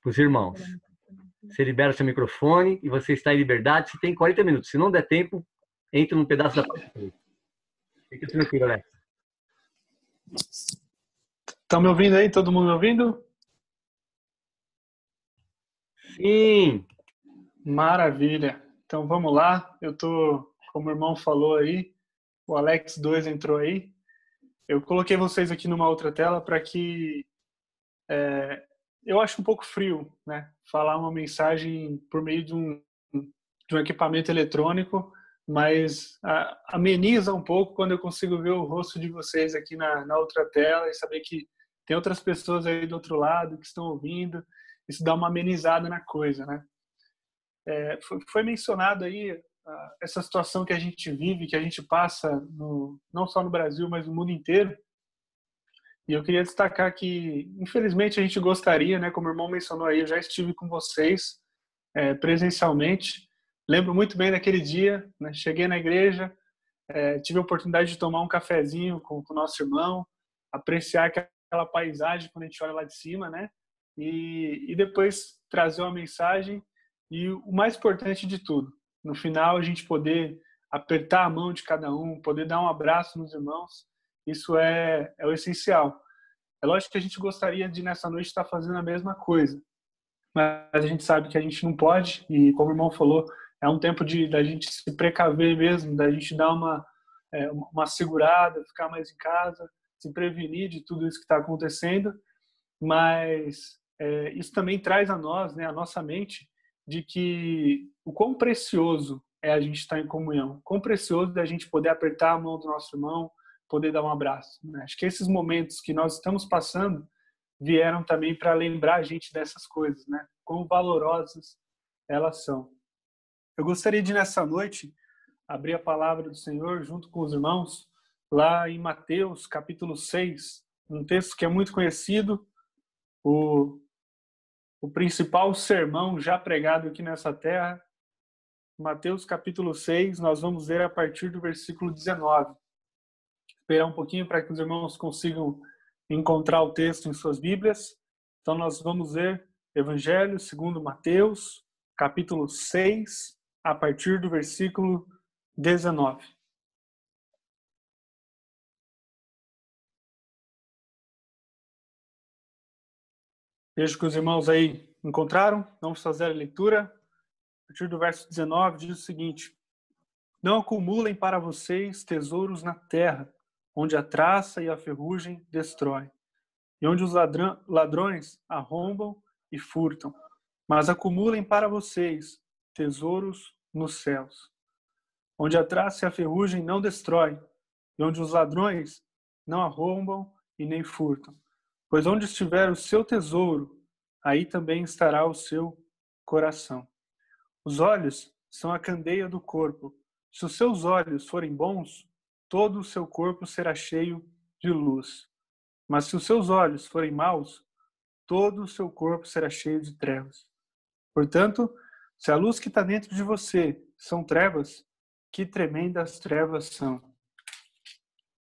com os irmãos. Você libera seu microfone e você está em liberdade. Você tem 40 minutos. Se não der tempo, entra num pedaço da parte 3. Fica tranquilo, Alex. Estão me ouvindo aí? Todo mundo me ouvindo? Sim! Maravilha! Então vamos lá. Eu tô, como o irmão falou aí, o Alex 2 entrou aí. Eu coloquei vocês aqui numa outra tela para que eu acho um pouco frio, né? Falar uma mensagem por meio de um equipamento eletrônico, mas ameniza um pouco quando eu consigo ver o rosto de vocês aqui na outra tela e saber que tem outras pessoas aí do outro lado que estão ouvindo. Isso dá uma amenizada na coisa, né? Foi mencionado aí essa situação que a gente vive, que a gente passa, não só no Brasil, mas no mundo inteiro. E eu queria destacar que, infelizmente, a gente gostaria, né, como o irmão mencionou aí, eu já estive com vocês presencialmente. Lembro muito bem daquele dia, né, cheguei na igreja, tive a oportunidade de tomar um cafezinho com o nosso irmão, apreciar aquela paisagem quando a gente olha lá de cima, né, e depois trazer uma mensagem e o mais importante de tudo, no final a gente poder apertar a mão de cada um, poder dar um abraço nos irmãos. Isso é o essencial. É lógico que a gente gostaria de, nessa noite, estar fazendo a mesma coisa. Mas a gente sabe que a gente não pode. E, como o irmão falou, é um tempo da gente se precaver mesmo, da gente dar uma segurada, ficar mais em casa, se prevenir de tudo isso que está acontecendo. Mas isso também traz a nós, né, a nossa mente, de que o quão precioso é a gente estar em comunhão. Quão precioso é a gente poder apertar a mão do nosso irmão, poder dar um abraço, né? Acho que esses momentos que nós estamos passando vieram também para lembrar a gente dessas coisas, né? Quão valorosas elas são. Eu gostaria de, nessa noite, abrir a palavra do Senhor junto com os irmãos, lá em Mateus, capítulo 6, um texto que é muito conhecido, o principal sermão já pregado aqui nessa terra. Mateus, capítulo 6, nós vamos ler a partir do versículo 19. Esperar um pouquinho para que os irmãos consigam encontrar o texto em suas Bíblias. Então nós vamos ler Evangelho segundo Mateus, capítulo 6, a partir do versículo 19. Vejo que os irmãos aí encontraram. Vamos fazer a leitura. A partir do verso 19 diz o seguinte: Não acumulem para vocês tesouros na terra, onde a traça e a ferrugem destroem, e onde os ladrões arrombam e furtam. Mas acumulem para vocês tesouros nos céus, onde a traça e a ferrugem não destroem, e onde os ladrões não arrombam e nem furtam. Pois onde estiver o seu tesouro, aí também estará o seu coração. Os olhos são a candeia do corpo. Se os seus olhos forem bons, todo o seu corpo será cheio de luz. Mas se os seus olhos forem maus, todo o seu corpo será cheio de trevas. Portanto, se a luz que está dentro de você são trevas, que tremendas trevas são.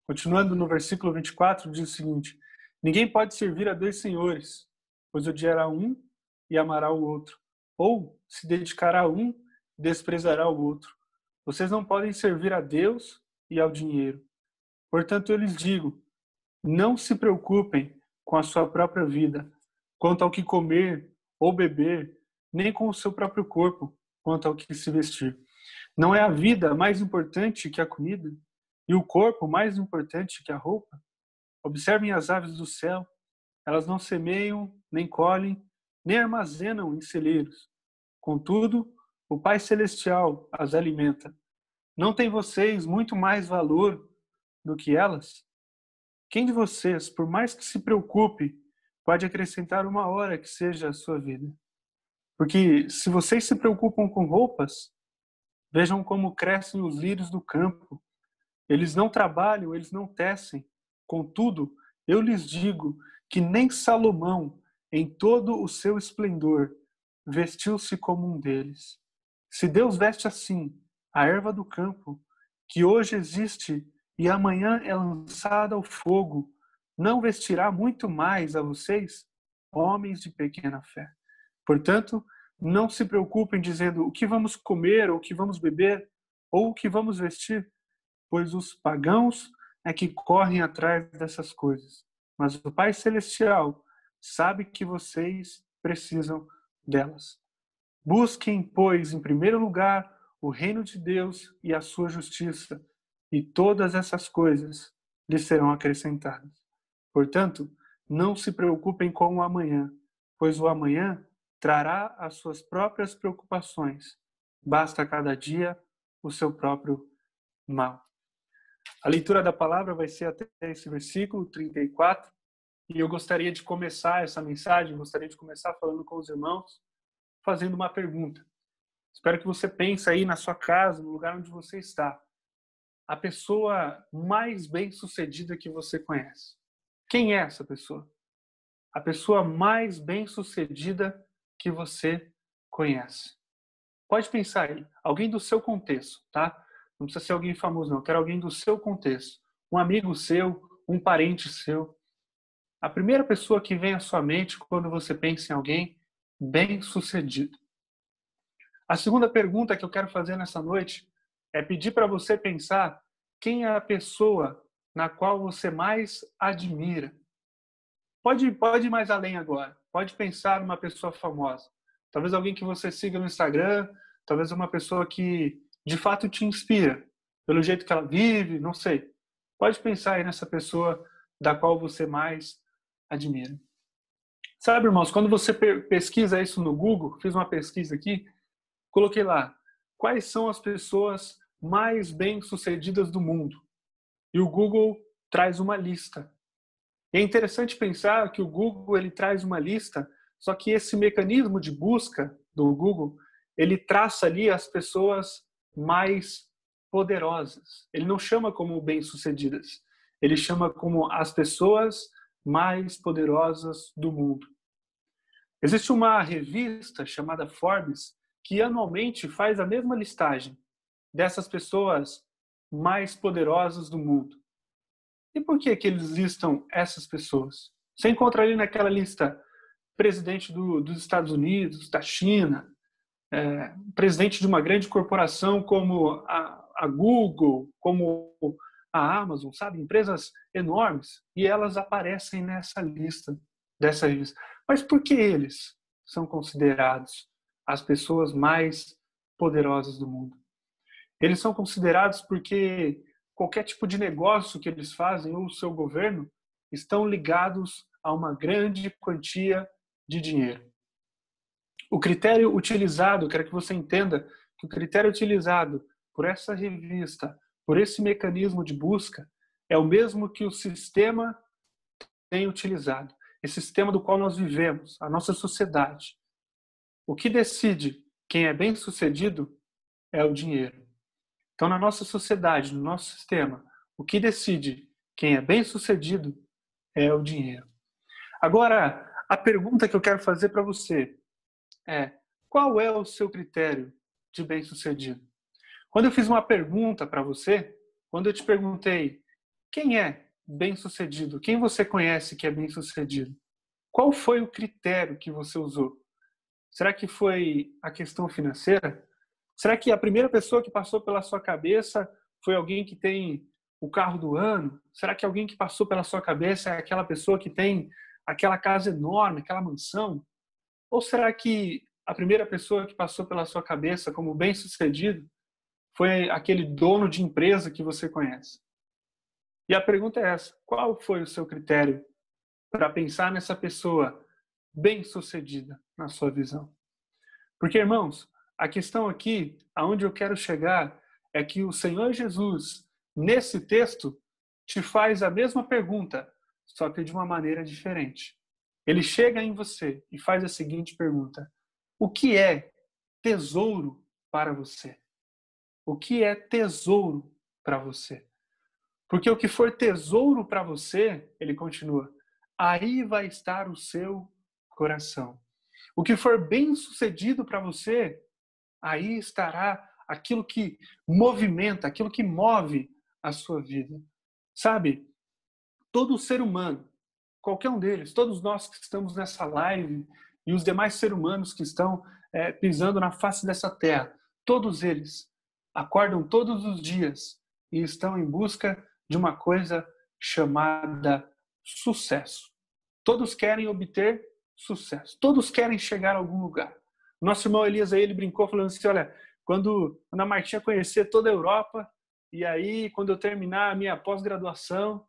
Continuando no versículo 24, diz o seguinte: Ninguém pode servir a dois senhores, pois odiará um e amará o outro, ou se dedicará a um e desprezará o outro. Vocês não podem servir a Deus e ao dinheiro. Portanto, eu lhes digo, não se preocupem com a sua própria vida, quanto ao que comer ou beber, nem com o seu próprio corpo, quanto ao que se vestir. Não é a vida mais importante que a comida? E o corpo mais importante que a roupa? Observem as aves do céu. Elas não semeiam, nem colhem, nem armazenam em celeiros. Contudo, o Pai Celestial as alimenta. Não tem vocês muito mais valor do que elas? Quem de vocês, por mais que se preocupe, pode acrescentar uma hora que seja a sua vida? Porque se vocês se preocupam com roupas, vejam como crescem os lírios do campo. Eles não trabalham, eles não tecem. Contudo, eu lhes digo que nem Salomão, em todo o seu esplendor, vestiu-se como um deles. Se Deus veste assim a erva do campo, que hoje existe e amanhã é lançada ao fogo, não vestirá muito mais a vocês, homens de pequena fé. Portanto, não se preocupem dizendo o que vamos comer, ou o que vamos beber, ou o que vamos vestir, pois os pagãos é que correm atrás dessas coisas. Mas o Pai Celestial sabe que vocês precisam delas. Busquem, pois, em primeiro lugar, o reino de Deus e a sua justiça, e todas essas coisas lhes serão acrescentadas. Portanto, não se preocupem com o amanhã, pois o amanhã trará as suas próprias preocupações. Basta a cada dia o seu próprio mal. A leitura da palavra vai ser até esse versículo 34, e eu gostaria de começar essa mensagem, gostaria de começar falando com os irmãos, fazendo uma pergunta. Espero que você pense aí na sua casa, no lugar onde você está. A pessoa mais bem-sucedida que você conhece. Quem é essa pessoa? A pessoa mais bem-sucedida que você conhece. Pode pensar aí. Alguém do seu contexto, tá? Não precisa ser alguém famoso, não. Eu quero alguém do seu contexto. Um amigo seu, um parente seu. A primeira pessoa que vem à sua mente quando você pensa em alguém bem-sucedido. A segunda pergunta que eu quero fazer nessa noite é pedir para você pensar quem é a pessoa na qual você mais admira. Pode ir mais além agora. Pode pensar numa pessoa famosa. Talvez alguém que você siga no Instagram, talvez uma pessoa que de fato te inspira, pelo jeito que ela vive, não sei. Pode pensar aí nessa pessoa da qual você mais admira. Sabe, irmãos, quando você pesquisa isso no Google, fiz uma pesquisa aqui, coloquei lá, quais são as pessoas mais bem-sucedidas do mundo? E o Google traz uma lista. E é interessante pensar que o Google ele traz uma lista, só que esse mecanismo de busca do Google, ele traça ali as pessoas mais poderosas. Ele não chama como bem-sucedidas. Ele chama como as pessoas mais poderosas do mundo. Existe uma revista chamada Forbes que anualmente faz a mesma listagem dessas pessoas mais poderosas do mundo. E por que eles listam essas pessoas? Você encontra ali naquela lista presidente dos Estados Unidos, da China, presidente de uma grande corporação como a Google, como a Amazon, sabe? Empresas enormes. E elas aparecem nessa lista, dessa revista. Mas por que eles são considerados as pessoas mais poderosas do mundo? Eles são considerados porque qualquer tipo de negócio que eles fazem, ou o seu governo, estão ligados a uma grande quantia de dinheiro. O critério utilizado, quero que você entenda que o critério utilizado por essa revista, por esse mecanismo de busca, é o mesmo que o sistema tem utilizado. Esse sistema do qual nós vivemos, a nossa sociedade. O que decide quem é bem-sucedido é o dinheiro. Então, na nossa sociedade, no nosso sistema, o que decide quem é bem-sucedido é o dinheiro. Agora, a pergunta que eu quero fazer para você é: qual é o seu critério de bem-sucedido? Quando eu fiz uma pergunta para você, quando eu te perguntei quem é bem-sucedido, quem você conhece que é bem-sucedido, qual foi o critério que você usou? Será que foi a questão financeira? Será que a primeira pessoa que passou pela sua cabeça foi alguém que tem o carro do ano? Será que alguém que passou pela sua cabeça é aquela pessoa que tem aquela casa enorme, aquela mansão? Ou será que a primeira pessoa que passou pela sua cabeça como bem-sucedido foi aquele dono de empresa que você conhece? E a pergunta é essa: qual foi o seu critério para pensar nessa pessoa bem-sucedida na sua visão? Porque, irmãos, a questão aqui, aonde eu quero chegar, é que o Senhor Jesus, nesse texto, te faz a mesma pergunta, só que de uma maneira diferente. Ele chega em você e faz a seguinte pergunta: o que é tesouro para você? O que é tesouro para você? Porque o que for tesouro para você, ele continua, aí vai estar o seu coração. O que for bem sucedido para você, aí estará aquilo que movimenta, aquilo que move a sua vida. Sabe, todo ser humano, qualquer um deles, todos nós que estamos nessa live, e os demais seres humanos que estão pisando na face dessa terra, todos eles acordam todos os dias e estão em busca de uma coisa chamada sucesso. Todos querem obter sucesso. Todos querem chegar a algum lugar. Nosso irmão Elias aí, ele brincou falando assim, olha, quando a Martinha conhecer toda a Europa, e aí quando eu terminar a minha pós-graduação,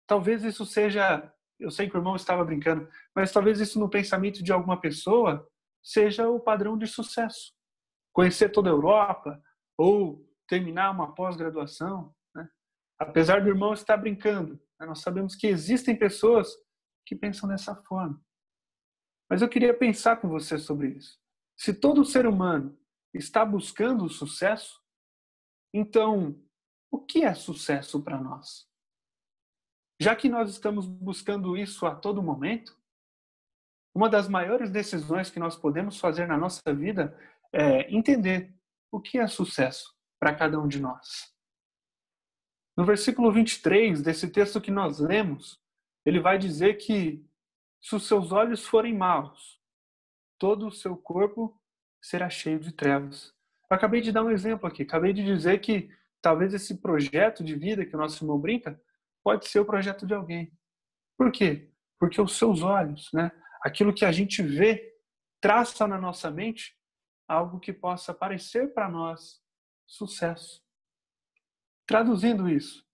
talvez isso seja, eu sei que o irmão estava brincando, mas talvez isso no pensamento de alguma pessoa seja o padrão de sucesso. Conhecer toda a Europa, ou terminar uma pós-graduação, né? Apesar do irmão estar brincando, né? Nós sabemos que existem pessoas que pensam dessa forma. Mas eu queria pensar com você sobre isso. Se todo ser humano está buscando o sucesso, então o que é sucesso para nós? Já que nós estamos buscando isso a todo momento, uma das maiores decisões que nós podemos fazer na nossa vida é entender o que é sucesso para cada um de nós. No versículo 23 desse texto que nós lemos, ele vai dizer que se os seus olhos forem maus, todo o seu corpo será cheio de trevas. Eu acabei de dar um exemplo aqui, acabei de dizer que talvez esse projeto de vida que o nosso irmão brinca pode ser o projeto de alguém. Por quê? Porque os seus olhos, né, aquilo que a gente vê, traça na nossa mente algo que possa parecer para nós sucesso. Traduzindo isso,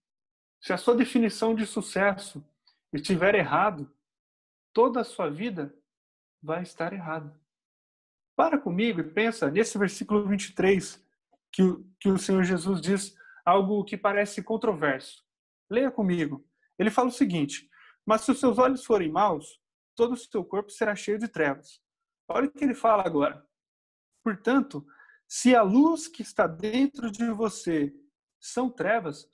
se a sua definição de sucesso estiver errado, toda a sua vida vai estar errada. Para comigo e pensa nesse versículo 23 que o Senhor Jesus diz algo que parece controverso. Leia comigo. Ele fala o seguinte: mas se os seus olhos forem maus, todo o seu corpo será cheio de trevas. Olha o que ele fala agora. Portanto, se a luz que está dentro de você são trevas,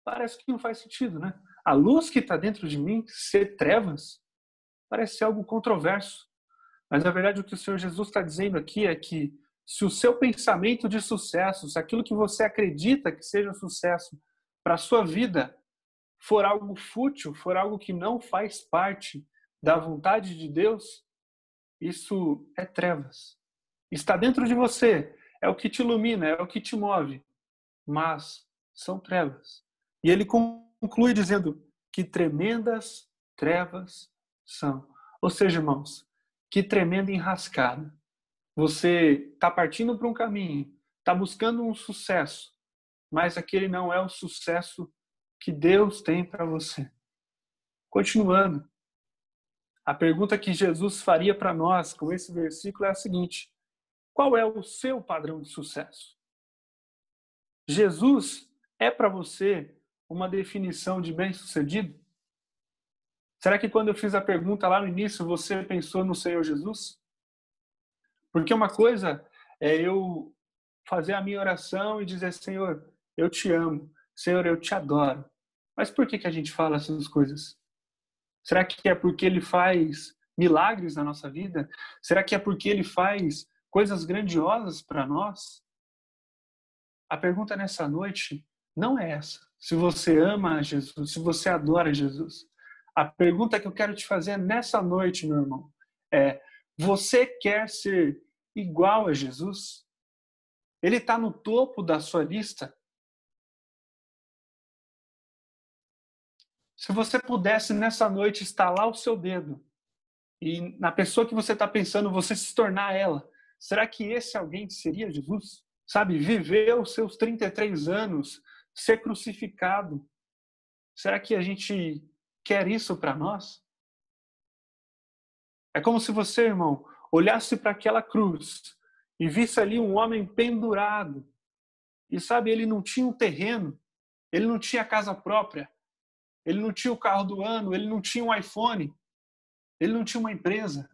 parece que não faz sentido, né? A luz que está dentro de mim ser trevas parece ser algo controverso. Mas, na verdade, o que o Senhor Jesus está dizendo aqui é que se o seu pensamento de sucesso, se aquilo que você acredita que seja sucesso para a sua vida for algo fútil, for algo que não faz parte da vontade de Deus, isso é trevas. Está dentro de você, é o que te ilumina, é o que te move, mas são trevas. E ele conclui dizendo que tremendas trevas são. Ou seja, irmãos, que tremenda enrascada. Você está partindo para um caminho, está buscando um sucesso, mas aquele não é o sucesso que Deus tem para você. Continuando, a pergunta que Jesus faria para nós com esse versículo é a seguinte: qual é o seu padrão de sucesso? Jesus é para você uma definição de bem-sucedido? Será que quando eu fiz a pergunta lá no início, você pensou no Senhor Jesus? Porque uma coisa é eu fazer a minha oração e dizer: Senhor, eu te amo. Senhor, eu te adoro. Mas por que a gente fala essas coisas? Será que é porque Ele faz milagres na nossa vida? Será que é porque Ele faz coisas grandiosas para nós? A pergunta nessa noite não é essa. Se você ama Jesus, se você adora Jesus. A pergunta que eu quero te fazer nessa noite, meu irmão, é: você quer ser igual a Jesus? Ele está no topo da sua lista? Se você pudesse nessa noite estalar o seu dedo e na pessoa que você está pensando, você se tornar ela, será que esse alguém seria Jesus? Sabe, viver os seus 33 anos, ser crucificado. Será que a gente quer isso para nós? É como se você, irmão, olhasse para aquela cruz e visse ali um homem pendurado. E sabe, ele não tinha um terreno, ele não tinha casa própria, ele não tinha o carro do ano, ele não tinha um iPhone, ele não tinha uma empresa.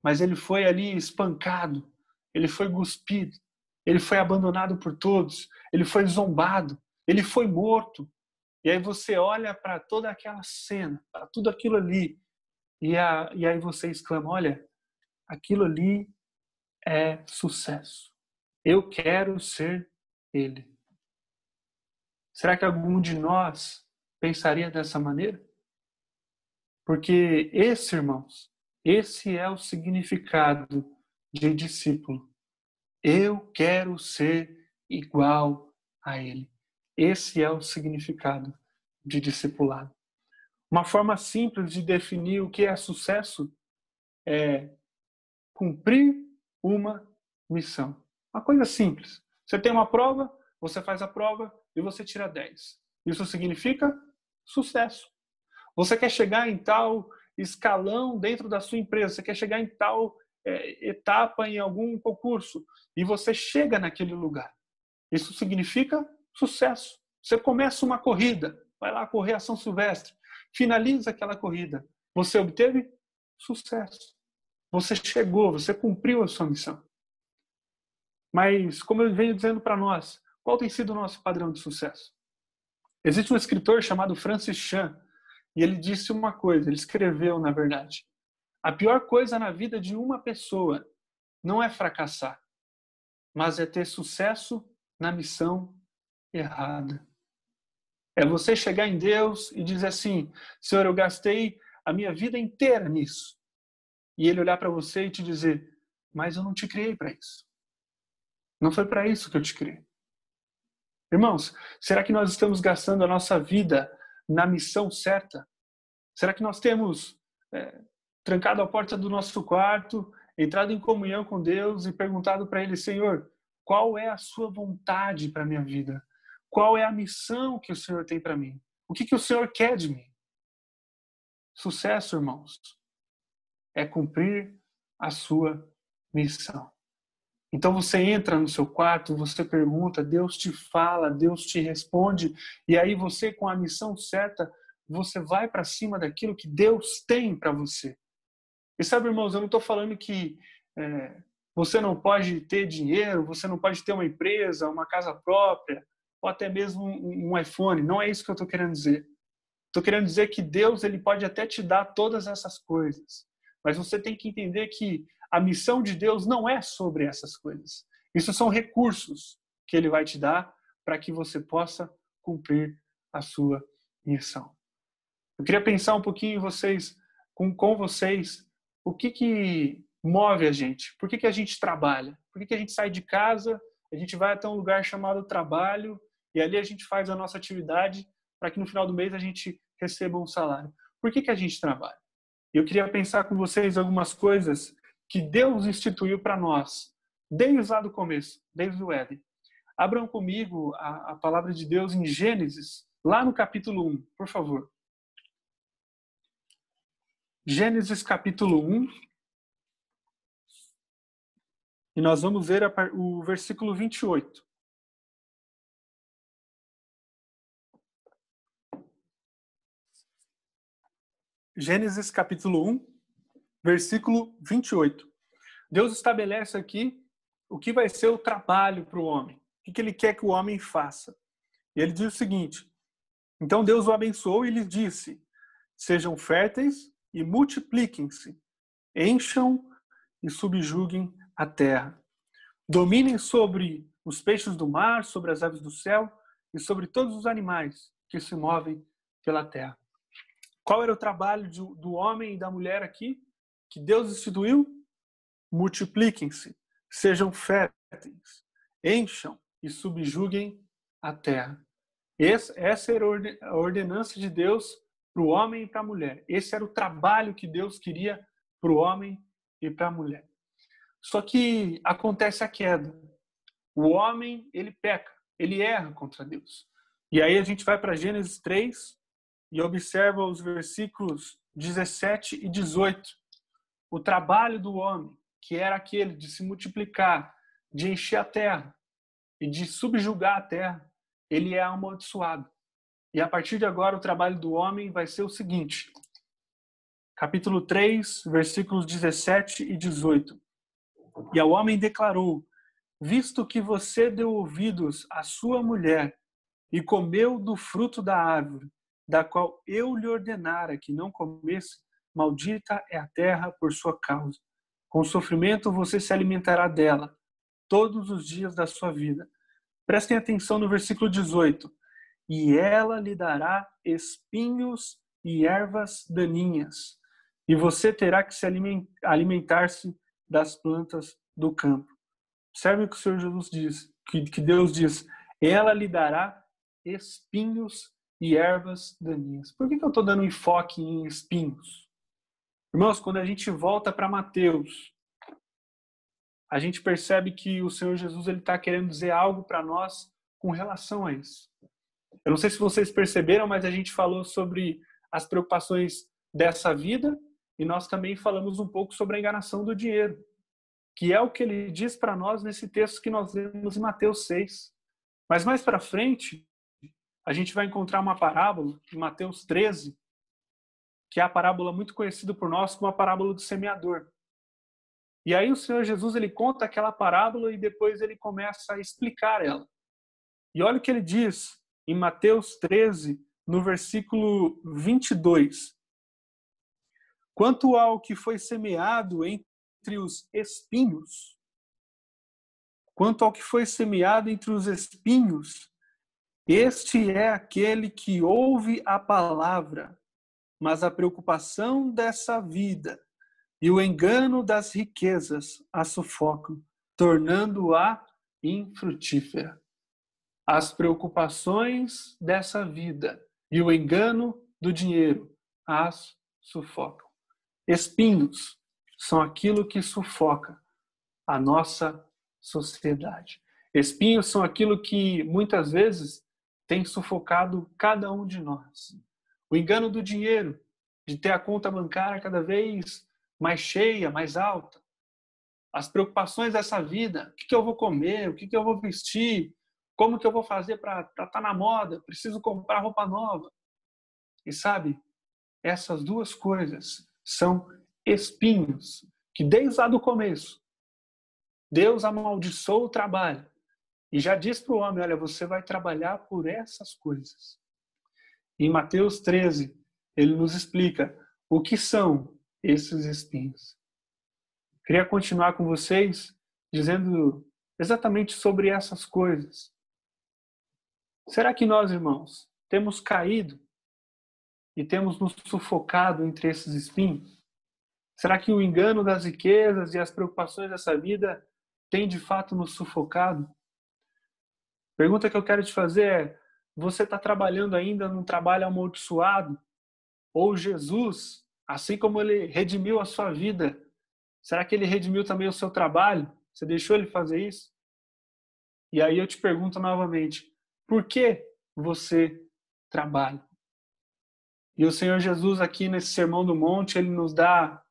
Mas ele foi ali espancado, ele foi cuspido, ele foi abandonado por todos, ele foi zombado, ele foi morto. E aí você olha para toda aquela cena, para tudo aquilo ali, e aí você exclama: olha, aquilo ali é sucesso. Eu quero ser ele. Será que algum de nós pensaria dessa maneira? Porque esse, irmãos, Esse é o significado de discípulo. Eu quero ser igual a ele. Esse é o significado de discipulado. Uma forma simples de definir o que é sucesso é cumprir uma missão. Uma coisa simples. Você tem uma prova, você faz a prova e você tira 10. Isso significa sucesso. Você quer chegar em tal escalão dentro da sua empresa, você quer chegar em tal etapa em algum concurso e você chega naquele lugar. Isso significa sucesso. Você começa uma corrida, vai lá correr a São Silvestre, finaliza aquela corrida. Você obteve sucesso. Você chegou, você cumpriu a sua missão. Mas, como eu venho dizendo para nós, qual tem sido o nosso padrão de sucesso? Existe um escritor chamado Francis Chan, e ele disse uma coisa, ele escreveu, na verdade: a pior coisa na vida de uma pessoa não é fracassar, mas é ter sucesso na missão errada. É você chegar em Deus e dizer assim: Senhor, eu gastei a minha vida inteira nisso. E Ele olhar para você e te dizer: mas eu não te criei para isso. Não foi para isso que eu te criei. Irmãos, será que nós estamos gastando a nossa vida na missão certa? Será que nós temos trancado a porta do nosso quarto, entrado em comunhão com Deus e perguntado para Ele: Senhor, qual é a sua vontade para a minha vida? Qual é a missão que o Senhor tem para mim? O que o Senhor quer de mim? Sucesso, irmãos, é cumprir a sua missão. Então você entra no seu quarto, você pergunta, Deus te fala, Deus te responde, e aí você, com a missão certa, você vai para cima daquilo que Deus tem para você. E sabe, irmãos, eu não estou falando que você não pode ter dinheiro, você não pode ter uma empresa, uma casa própria, ou até mesmo um iPhone. Não é isso que eu estou querendo dizer. Estou querendo dizer que Deus ele pode até te dar todas essas coisas, mas você tem que entender que a missão de Deus não é sobre essas coisas. Isso são recursos que Ele vai te dar para que você possa cumprir a sua missão. Eu queria pensar um pouquinho com vocês, o que move a gente? Por que a gente trabalha? Por que a gente sai de casa, a gente vai até um lugar chamado trabalho e ali a gente faz a nossa atividade para que no final do mês a gente receba um salário? Por que a gente trabalha? Eu queria pensar com vocês algumas coisas que Deus instituiu para nós, desde lá do começo, desde o Éden. Abram comigo a palavra de Deus em Gênesis, lá no capítulo 1, por favor. Gênesis capítulo 1. E nós vamos ver o versículo 28. Gênesis capítulo 1, versículo 28. Deus estabelece aqui o que vai ser o trabalho para o homem. O que Ele quer que o homem faça. E Ele diz o seguinte: então Deus o abençoou e lhe disse: sejam férteis e multipliquem-se, encham e subjuguem a terra. Dominem sobre os peixes do mar, sobre as aves do céu e sobre todos os animais que se movem pela terra. Qual era o trabalho do homem e da mulher aqui? Que Deus instituiu? Multipliquem-se, sejam férteis, encham e subjuguem a terra. Essa era a ordenança de Deus para o homem e para a mulher. Esse era o trabalho que Deus queria para o homem e para a mulher. Só que acontece a queda. O homem, ele peca, ele erra contra Deus. E aí a gente vai para Gênesis 3 e observa os versículos 17 e 18. O trabalho do homem, que era aquele de se multiplicar, de encher a terra e de subjugar a terra, ele é amaldiçoado. E a partir de agora o trabalho do homem vai ser o seguinte. Capítulo 3, versículos 17 e 18. E ao homem declarou: visto que você deu ouvidos à sua mulher e comeu do fruto da árvore, da qual eu lhe ordenara que não comesse, maldita é a terra por sua causa. Com sofrimento você se alimentará dela todos os dias da sua vida. Prestem atenção no versículo 18. E ela lhe dará espinhos e ervas daninhas. e você terá que se alimentar-se das plantas do campo. Observe o que o Senhor Jesus diz, que Deus diz, ela lhe dará espinhos e ervas daninhas. Por que eu estou dando enfoque em espinhos? Irmãos, quando a gente volta para Mateus, a gente percebe que o Senhor Jesus está querendo dizer algo para nós com relação a isso. Eu não sei se vocês perceberam, mas a gente falou sobre as preocupações dessa vida e nós também falamos um pouco sobre a enganação do dinheiro, que é o que ele diz para nós nesse texto que nós lemos em Mateus 6. Mas mais para frente, a gente vai encontrar uma parábola em Mateus 13, que é a parábola muito conhecida por nós como a parábola do semeador. E aí o Senhor Jesus ele conta aquela parábola e depois ele começa a explicar ela. E olha o que ele diz em Mateus 13, no versículo 22. Quanto ao que foi semeado entre os espinhos, este é aquele que ouve a palavra, mas a preocupação dessa vida e o engano das riquezas a sufocam, tornando-a infrutífera. As preocupações dessa vida e o engano do dinheiro as sufocam. Espinhos são aquilo que sufoca a nossa sociedade. Espinhos são aquilo que muitas vezes tem sufocado cada um de nós. O engano do dinheiro, de ter a conta bancária cada vez mais cheia, mais alta. As preocupações dessa vida, o que eu vou comer, o que eu vou vestir, como que eu vou fazer para estar na moda, preciso comprar roupa nova. E sabe, essas duas coisas são espinhos que desde lá do começo, Deus amaldiçoou o trabalho e já diz para o homem, olha, você vai trabalhar por essas coisas. Em Mateus 13, ele nos explica o que são esses espinhos. Queria continuar com vocês dizendo exatamente sobre essas coisas. Será que nós, irmãos, temos caído e temos nos sufocado entre esses espinhos? Será que o engano das riquezas e as preocupações dessa vida tem de fato nos sufocado? Pergunta que eu quero te fazer é, você está trabalhando ainda num trabalho amaldiçoado? Ou Jesus, assim como ele redimiu a sua vida, será que ele redimiu também o seu trabalho? Você deixou ele fazer isso? E aí eu te pergunto novamente, por que você trabalha? E o Senhor Jesus aqui nesse Sermão do Monte, ele nos dá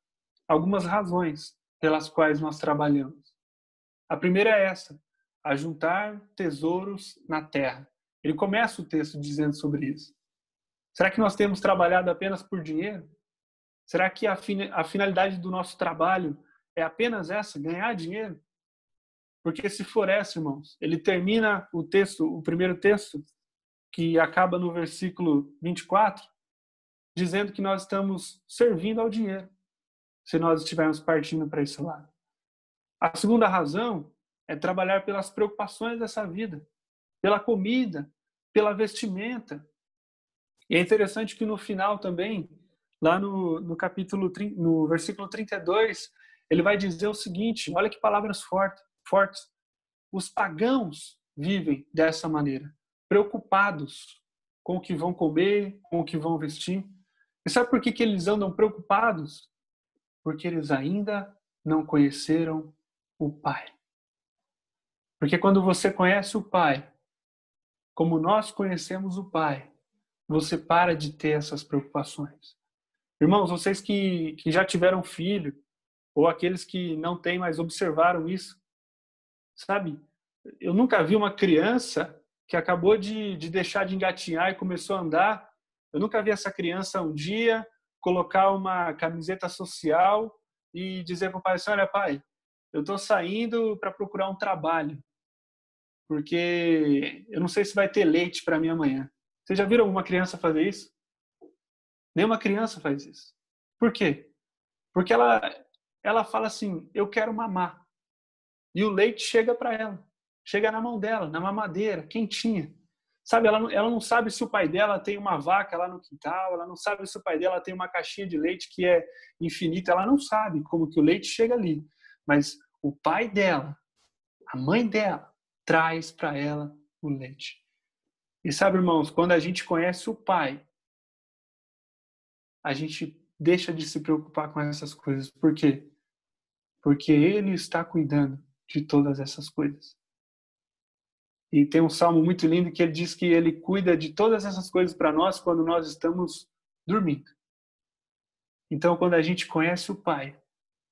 algumas razões pelas quais nós trabalhamos. A primeira é essa, ajuntar tesouros na terra. Ele começa o texto dizendo sobre isso. Será que nós temos trabalhado apenas por dinheiro? Será que a finalidade do nosso trabalho é apenas essa, ganhar dinheiro? Porque se for essa, irmãos, ele termina o texto, o primeiro texto, que acaba no versículo 24, dizendo que nós estamos servindo ao dinheiro, se nós estivermos partindo para esse lado. A segunda razão é trabalhar pelas preocupações dessa vida, pela comida, pela vestimenta. E é interessante que no final também, lá no capítulo, no versículo 32, ele vai dizer o seguinte, olha que palavras fortes. Os pagãos vivem dessa maneira, preocupados com o que vão comer, com o que vão vestir. E sabe por que eles andam preocupados? Porque eles ainda não conheceram o Pai. Porque quando você conhece o Pai, como nós conhecemos o Pai, você para de ter essas preocupações. Irmãos, vocês que já tiveram filho, ou aqueles que não têm, mas observaram isso, sabe? Eu nunca vi uma criança que acabou de deixar de engatinhar e começou a andar. Eu nunca vi essa criança um dia colocar uma camiseta social e dizer para o pai assim, olha pai, eu estou saindo para procurar um trabalho, porque eu não sei se vai ter leite para mim amanhã. Vocês já viram alguma criança fazer isso? Nenhuma criança faz isso. Por quê? Porque ela fala assim, eu quero mamar. E o leite chega para ela. Chega na mão dela, na mamadeira, quentinha. Sabe, ela não sabe se o pai dela tem uma vaca lá no quintal, ela não sabe se o pai dela tem uma caixinha de leite que é infinita, ela não sabe como que o leite chega ali. Mas o pai dela, a mãe dela, traz para ela o leite. E sabe, irmãos, quando a gente conhece o pai, a gente deixa de se preocupar com essas coisas. Por quê? Porque ele está cuidando de todas essas coisas. E tem um salmo muito lindo que ele diz que ele cuida de todas essas coisas para nós quando nós estamos dormindo. Então, quando a gente conhece o Pai,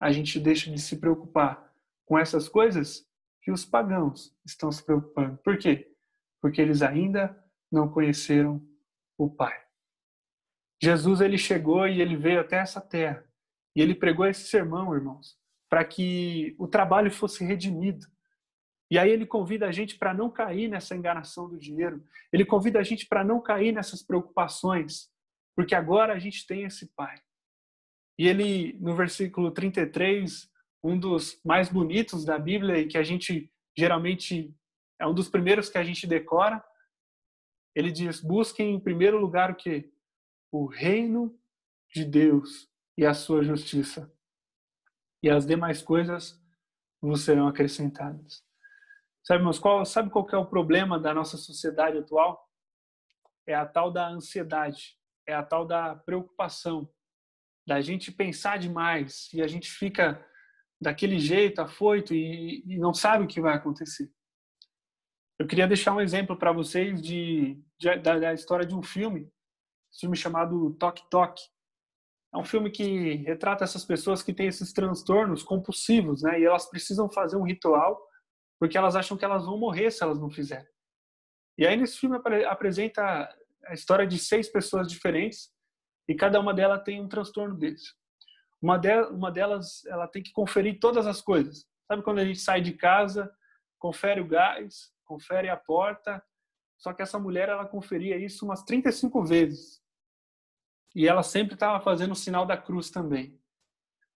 a gente deixa de se preocupar com essas coisas que os pagãos estão se preocupando. Por quê? Porque eles ainda não conheceram o Pai. Jesus, ele chegou e ele veio até essa terra. E ele pregou esse sermão, irmãos, para que o trabalho fosse redimido. E aí ele convida a gente para não cair nessa enganação do dinheiro. Ele convida a gente para não cair nessas preocupações, porque agora a gente tem esse Pai. E ele, no versículo 33, um dos mais bonitos da Bíblia e que a gente geralmente é um dos primeiros que a gente decora, ele diz: busquem em primeiro lugar o quê? O reino de Deus e a sua justiça. E as demais coisas vos serão acrescentadas. Sabe, irmãos, sabe qual que é o problema da nossa sociedade atual? É a tal da ansiedade, é a tal da preocupação, da gente pensar demais e a gente fica daquele jeito, afoito e não sabe o que vai acontecer. Eu queria deixar um exemplo para vocês da história de um filme chamado Toque Toque. É um filme que retrata essas pessoas que têm esses transtornos compulsivos, né? E elas precisam fazer um ritual porque elas acham que elas vão morrer se elas não fizerem. E aí nesse filme apresenta a história de 6 pessoas diferentes e cada uma delas tem um transtorno desse. Uma delas, ela tem que conferir todas as coisas. Sabe quando a gente sai de casa, confere o gás, confere a porta, só que essa mulher, ela conferia isso umas 35 vezes. E ela sempre estava fazendo o sinal da cruz também.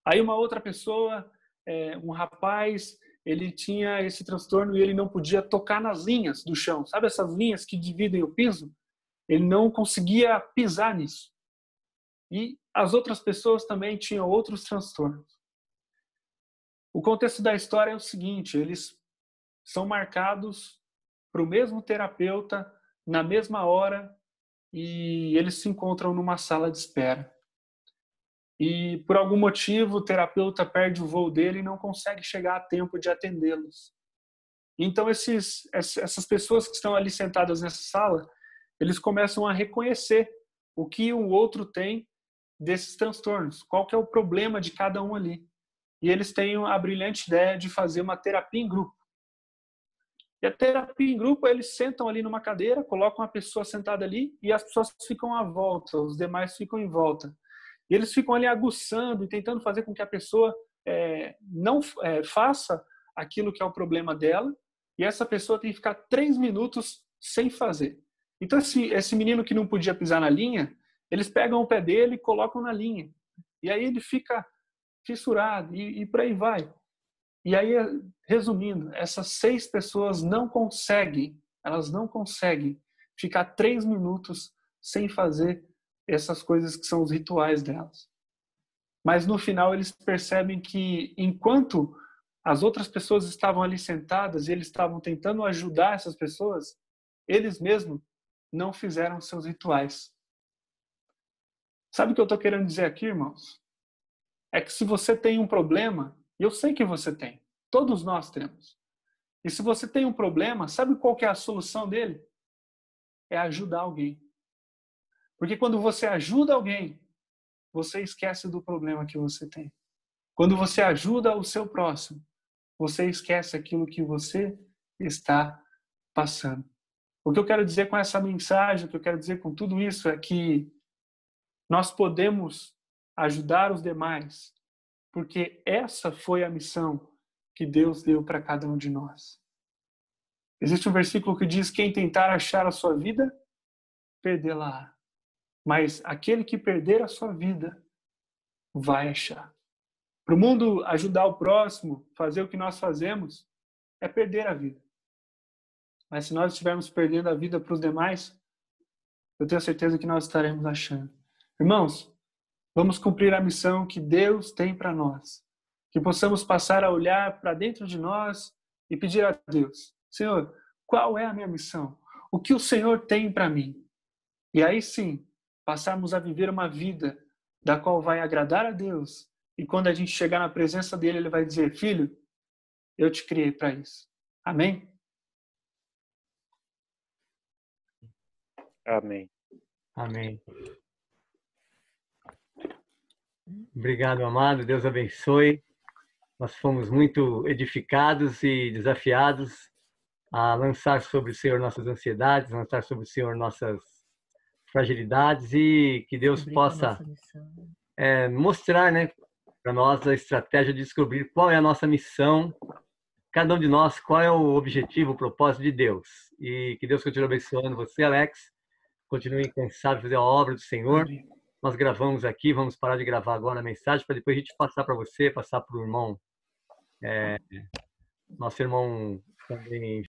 Aí uma outra pessoa, um rapaz, ele tinha esse transtorno e ele não podia tocar nas linhas do chão. Sabe essas linhas que dividem o piso? Ele não conseguia pisar nisso. E as outras pessoas também tinham outros transtornos. O contexto da história é o seguinte: eles são marcados para o mesmo terapeuta na mesma hora e eles se encontram numa sala de espera. E por algum motivo o terapeuta perde o voo dele e não consegue chegar a tempo de atendê-los. Então essas pessoas que estão ali sentadas nessa sala, eles começam a reconhecer o que o outro tem desses transtornos, qual que é o problema de cada um ali. E eles têm a brilhante ideia de fazer uma terapia em grupo. E a terapia em grupo, eles sentam ali numa cadeira, colocam a pessoa sentada ali e as pessoas ficam à volta, os demais ficam em volta. E eles ficam ali aguçando e tentando fazer com que a pessoa não faça aquilo que é o problema dela, e essa pessoa tem que ficar 3 minutos sem fazer. Então esse menino que não podia pisar na linha, eles pegam o pé dele e colocam na linha. E aí ele fica fissurado e por aí vai. E aí, resumindo, essas 6 pessoas elas não conseguem ficar 3 minutos sem fazer essas coisas que são os rituais delas. Mas no final eles percebem que enquanto as outras pessoas estavam ali sentadas e eles estavam tentando ajudar essas pessoas, eles mesmos não fizeram seus rituais. Sabe o que eu estou querendo dizer aqui, irmãos? É que se você tem um problema, e eu sei que você tem, todos nós temos. E se você tem um problema, sabe qual que é a solução dele? É ajudar alguém. Porque quando você ajuda alguém, você esquece do problema que você tem. Quando você ajuda o seu próximo, você esquece aquilo que você está passando. O que eu quero dizer com essa mensagem, o que eu quero dizer com tudo isso é que nós podemos ajudar os demais, porque essa foi a missão que Deus deu para cada um de nós. Existe um versículo que diz: quem tentar achar a sua vida, perdê-la. Mas aquele que perder a sua vida, vai achar. Para o mundo ajudar o próximo, fazer o que nós fazemos, é perder a vida. Mas se nós estivermos perdendo a vida para os demais, eu tenho certeza que nós estaremos achando. Irmãos, vamos cumprir a missão que Deus tem para nós. Que possamos passar a olhar para dentro de nós e pedir a Deus: Senhor, qual é a minha missão? O que o Senhor tem para mim? E aí sim, passarmos a viver uma vida da qual vai agradar a Deus. E quando a gente chegar na presença dele, ele vai dizer: filho, eu te criei para isso. Amém? Amém. Amém. Obrigado, amado. Deus abençoe. Nós fomos muito edificados e desafiados a lançar sobre o Senhor nossas ansiedades, lançar sobre o Senhor nossas fragilidades e que Deus possa mostrar, né, para nós a estratégia de descobrir qual é a nossa missão, cada um de nós, qual é o objetivo, o propósito de Deus. E que Deus continue abençoando você, Alex. Continue incansável fazer a obra do Senhor. Amém. Nós gravamos aqui, vamos parar de gravar agora a mensagem para depois a gente passar para você, passar para o irmão. Nosso irmão também